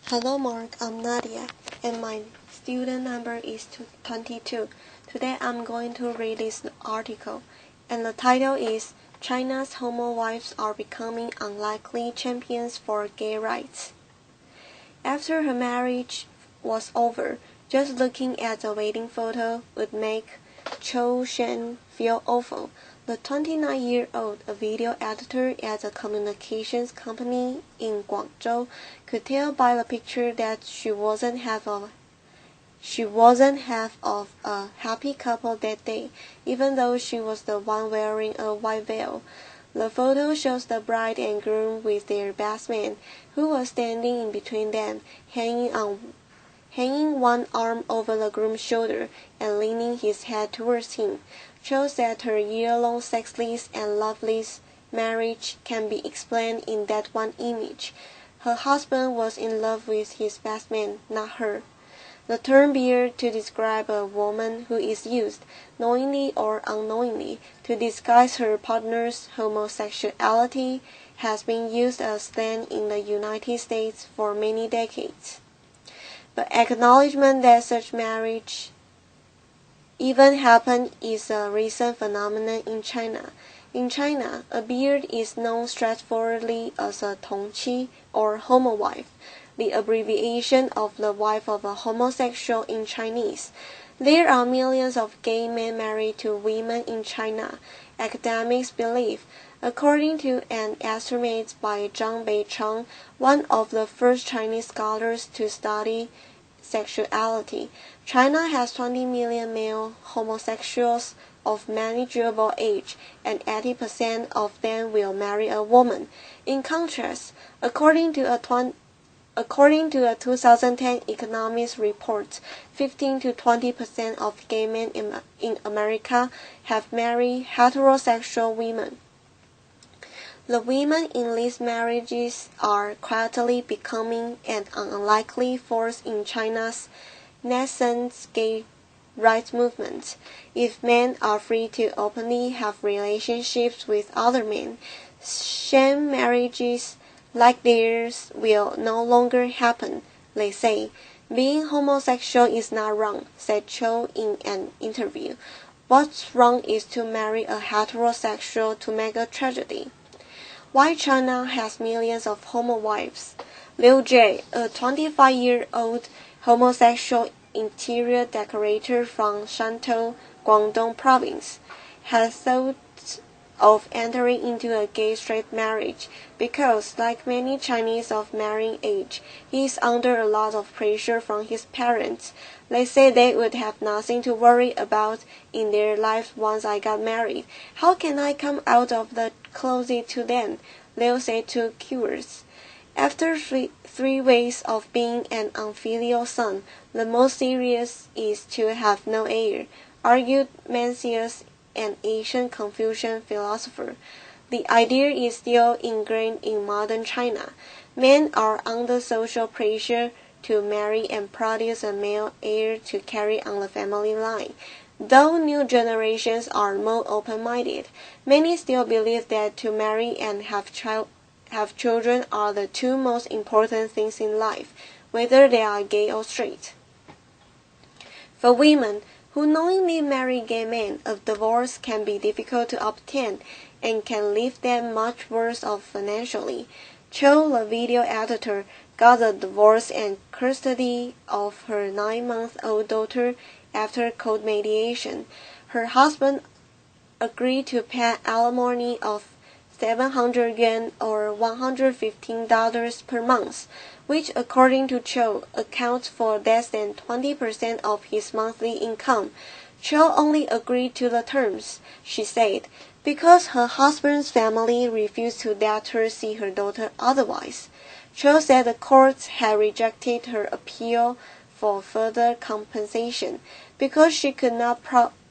Hello Mark, I'm Nadia, and my student number is 22. Today I'm going to read this article, and the title is China's homowives are becoming unlikely champions for gay rights. After her marriage was over, just looking at the wedding photo would make Cho Shen feel awful. The 29-year-old, a video editor at a communications company in Guangzhou, could tell by the picture that she wasn't half of a happy couple that day, even though she was the one wearing a white veil. The photo shows the bride and groom with their best man, who was standing in between them, hanging one arm over the groom's shoulder and leaning his head towards him. Cho said her year-long sexless and loveless marriage can be explained in that one image. Her husband was in love with his best man, not her. The term beer to describe a woman who is used, knowingly or unknowingly, to disguise her partner's homosexuality has been used as slang in the United States for many decades. But acknowledgement that such marriage even happen is a recent phenomenon in China. In China, a beard is known straightforwardly as a tongqi or homowife, the abbreviation of the wife of a homosexual in Chinese. There are millions of gay men married to women in China, academics believe, according to an estimate by Zhang Beicheng, one of the first Chinese scholars to study sexuality. China has 20 million male homosexuals of manageable age, and 80% of them will marry a woman. In contrast, according to a 2010 economics report, 15 to 20% of gay men in America have married heterosexual women. The women in these marriages are quietly becoming an unlikely force in China's nascent gay rights movement. If men are free to openly have relationships with other men, sham marriages like theirs will no longer happen, they say. Being homosexual is not wrong, said Cho in an interview. What's wrong is to marry a heterosexual to make a tragedy. Why China has millions of homowives. Liu Jie, a 25-year-old homosexual interior decorator from Shantou, Guangdong province, has thought of entering into a gay-straight marriage because, like many Chinese of marrying age, he is under a lot of pressure from his parents. They say they would have nothing to worry about in their lives once I got married. How can I come out of the closet to them? Liu said to Curious. After three weeks of being an unfilial son, the most serious is to have no heir, argued Mencius, an ancient Confucian philosopher. The idea is still ingrained in modern China. Men are under social pressure to marry and produce a male heir to carry on the family line. Though new generations are more open-minded, many still believe that to marry and have children are the two most important things in life, whether they are gay or straight. For women who knowingly marry gay men, a divorce can be difficult to obtain and can leave them much worse off financially. Cho, the video editor, got a divorce and custody of her 9-month-old daughter after court mediation. Her husband agreed to pay alimony of 700 yuan or $115 per month, which according to Cho accounts for less than 20% of his monthly income. Cho only agreed to the terms, she said, because her husband's family refused to let her see her daughter otherwise. Cho said the courts had rejected her appeal for further compensation because she could not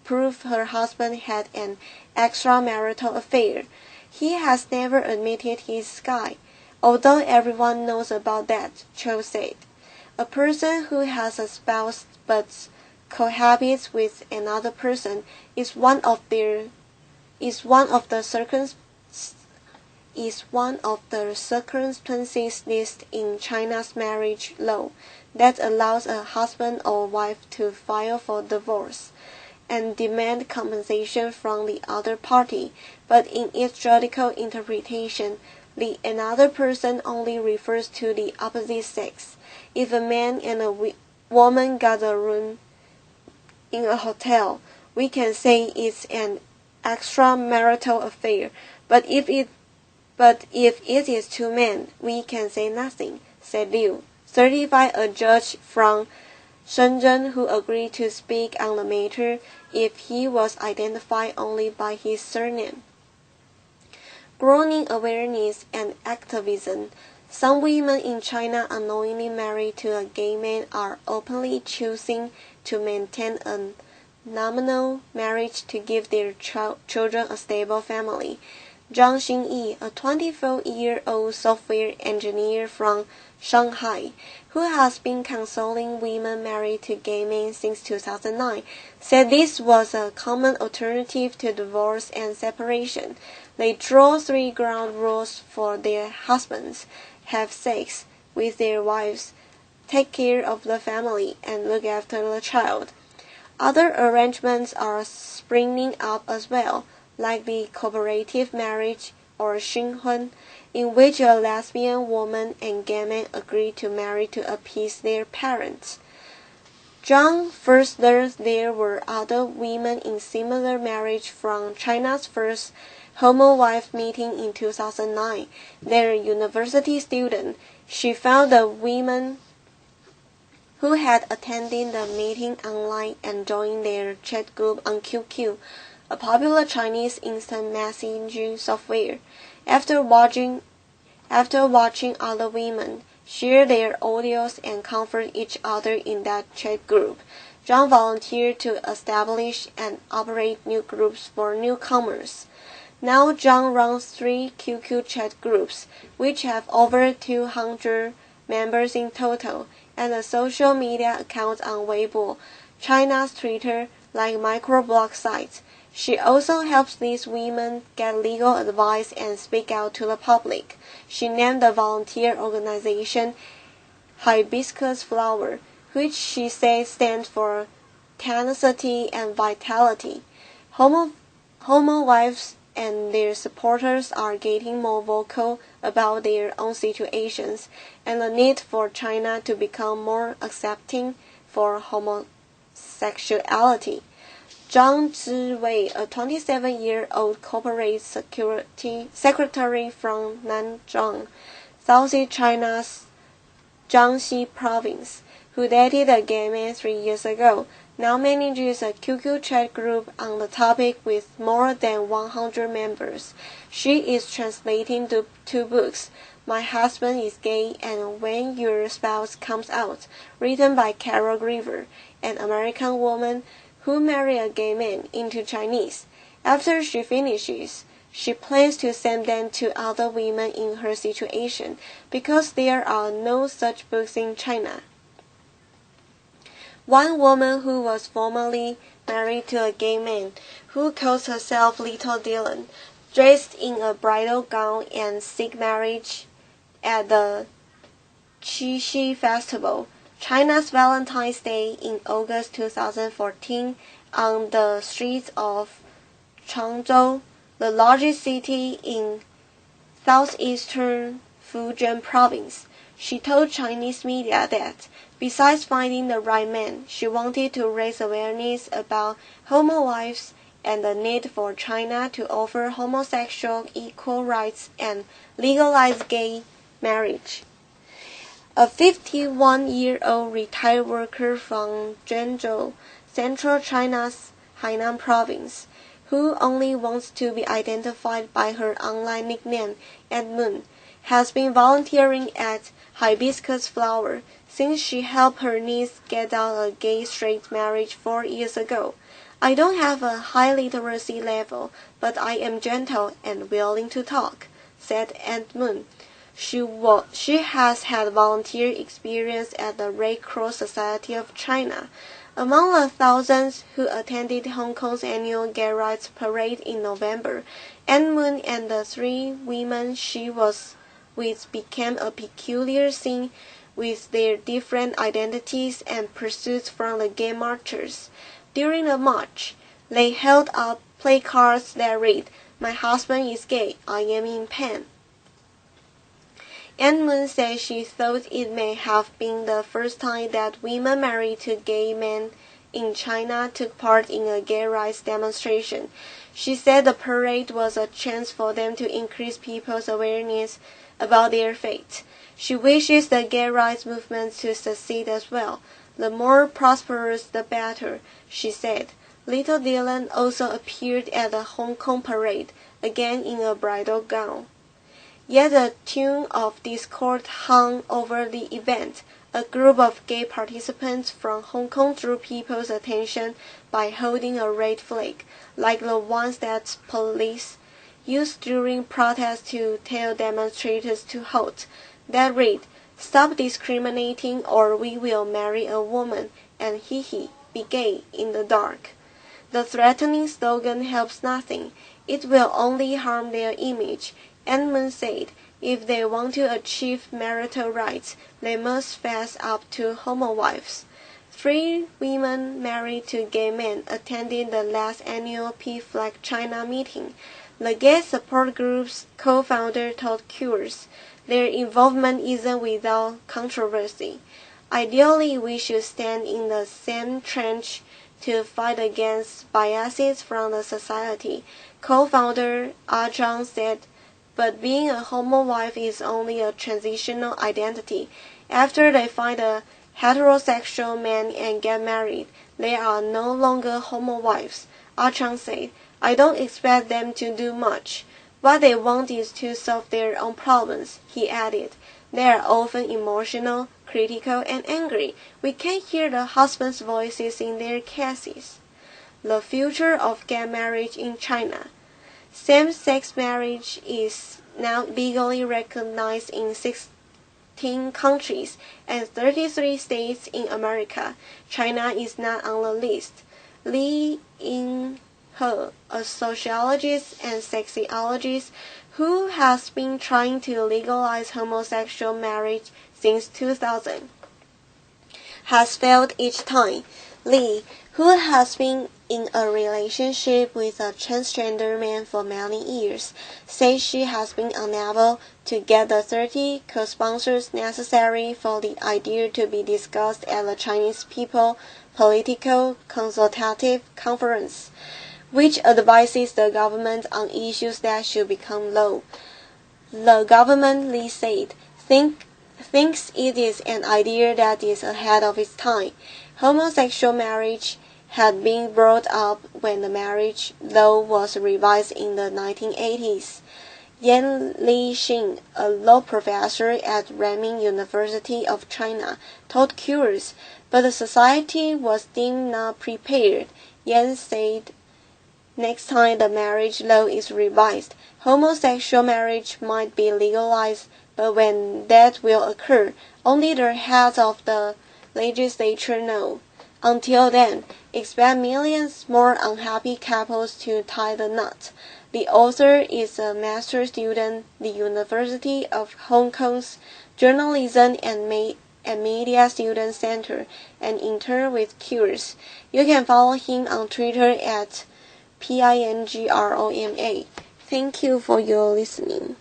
prove her husband had an extramarital affair. He has never admitted his guy, although everyone knows about that, Cho said. A person who has a spouse but cohabits with another person is one of the is one of the circumstances listed in China's marriage law that allows a husband or wife to file for divorce and demand compensation from the other party, but in its juridical interpretation, the another person only refers to the opposite sex. If a man and a woman got a room in a hotel, we can say it's an extramarital affair, but if it is two men, we can say nothing, said Liu, 35, a judge from Shenzhen who agreed to speak on the matter if he was identified only by his surname. Growing awareness and activism, some women in China unknowingly married to a gay man are openly choosing to maintain a nominal marriage to give their children a stable family. Zhang Xinyi, a 24-year-old software engineer from Shanghai, who has been consoling women married to gay men since 2009, said this was a common alternative to divorce and separation. They draw 3 ground rules for their husbands: have sex with their wives, take care of the family, and look after the child. Other arrangements are springing up as well, like the cooperative marriage or 新婚, in which a lesbian woman and gay man agree to marry to appease their parents. Zhang first learned there were other women in similar marriage from China's first homowives meeting in 2009. Their university student, she found the women who had attended the meeting online and joined their chat group on QQ, a popular Chinese instant messaging software. After watching other women share their audios and comfort each other in that chat group, Zhang volunteered to establish and operate new groups for newcomers. Now Zhang runs 3 QQ chat groups, which have over 200 members in total, and a social media account on Weibo, China's Twitter, like microblog sites. She also helps these women get legal advice and speak out to the public. She named the volunteer organization Hibiscus Flower, which she says stands for tenacity and vitality. Homowives and their supporters are getting more vocal about their own situations and the need for China to become more accepting for homosexuality. Zhang Zhiwei, a 27-year-old corporate secretary from Nanzhong, Southeast China's Jiangxi province, who dated a gay man 3 years ago, now manages a QQ chat group on the topic with more than 100 members. She is translating 2 books, My Husband is Gay and When Your Spouse Comes Out, written by Carol Greaver, an American woman who married a gay man, into Chinese. After she finishes, she plans to send them to other women in her situation because there are no such books in China. One woman who was formerly married to a gay man, who calls herself Little Dylan, dressed in a bridal gown and seek marriage at the Qixi Festival, China's Valentine's Day in August 2014, on the streets of Changzhou, the largest city in southeastern Fujian province. She told Chinese media that, besides finding the right man, she wanted to raise awareness about homowives and the need for China to offer homosexual equal rights and legalize gay marriage. A 51-year-old retired worker from Zhengzhou, central China's Hainan province, who only wants to be identified by her online nickname, Moon, has been volunteering at Hibiscus Flower since she helped her niece get out a gay-straight marriage 4 years ago. I don't have a high literacy level, but I am gentle and willing to talk, said Aunt Moon. She has had volunteer experience at the Red Cross Society of China, Among the thousands who attended Hong Kong's annual Gay Rights Parade in November, Anne Moon and the three women she was with became a peculiar scene with their different identities and pursuits from the gay marchers. During the march, they held up placards that read, "My husband is gay, I am in pain." Anne Moon said she thought it may have been the first time that women married to gay men in China took part in a gay rights demonstration. She said the parade was a chance for them to increase people's awareness about their fate. She wishes the gay rights movement to succeed as well. The more prosperous the better, she said. Little Dylan also appeared at the Hong Kong parade, again in a bridal gown. Yet a tune of discord hung over the event. A group of gay participants from Hong Kong drew people's attention by holding a red flag, like the ones that police used during protests to tell demonstrators to halt, that read, "Stop discriminating or we will marry a woman," and "Hee hee, be gay" in the dark. The threatening slogan helps nothing. It will only harm their image. Anne Moon said, if they want to achieve marital rights, they must fess up to homowives. 3 women married to gay men attended the last annual P-Flag China meeting. The gay support group's co-founder told Cures, their involvement isn't without controversy. Ideally, we should stand in the same trench to fight against biases from the society, co-founder Ah Zhang said, but being a homowife is only a transitional identity. After they find a heterosexual man and get married, they are no longer homowives. Ah Chang said, I don't expect them to do much. What they want is to solve their own problems, he added. They are often emotional, critical, and angry. We can hear the husbands' voices in their cases. The future of gay marriage in China. Same-sex marriage is now legally recognized in 16 countries and 33 states in America. China is not on the list. Li Yinghe, a sociologist and sexologist who has been trying to legalize homosexual marriage since 2000, has failed each time. Li, who has been in a relationship with a transgender man for many years, says she has been unable to get the 30 co-sponsors necessary for the idea to be discussed at the Chinese People Political Consultative Conference, which advises the government on issues that should become law. The government, Li said, thinks it is an idea that is ahead of its time. Homosexual marriage had been brought up when the marriage law was revised in the 1980s. Yan Lixin, a law professor at Renmin University of China, told Cures, but the society was deemed not prepared. Yan said, next time the marriage law is revised, homosexual marriage might be legalized, but when that will occur, only the heads of the legislature know. Until then, expect millions more unhappy couples to tie the knot. The author is a master student at the University of Hong Kong's Journalism and Media Student Center and intern with Cures. You can follow him on Twitter at PINGROMA. Thank you for your listening.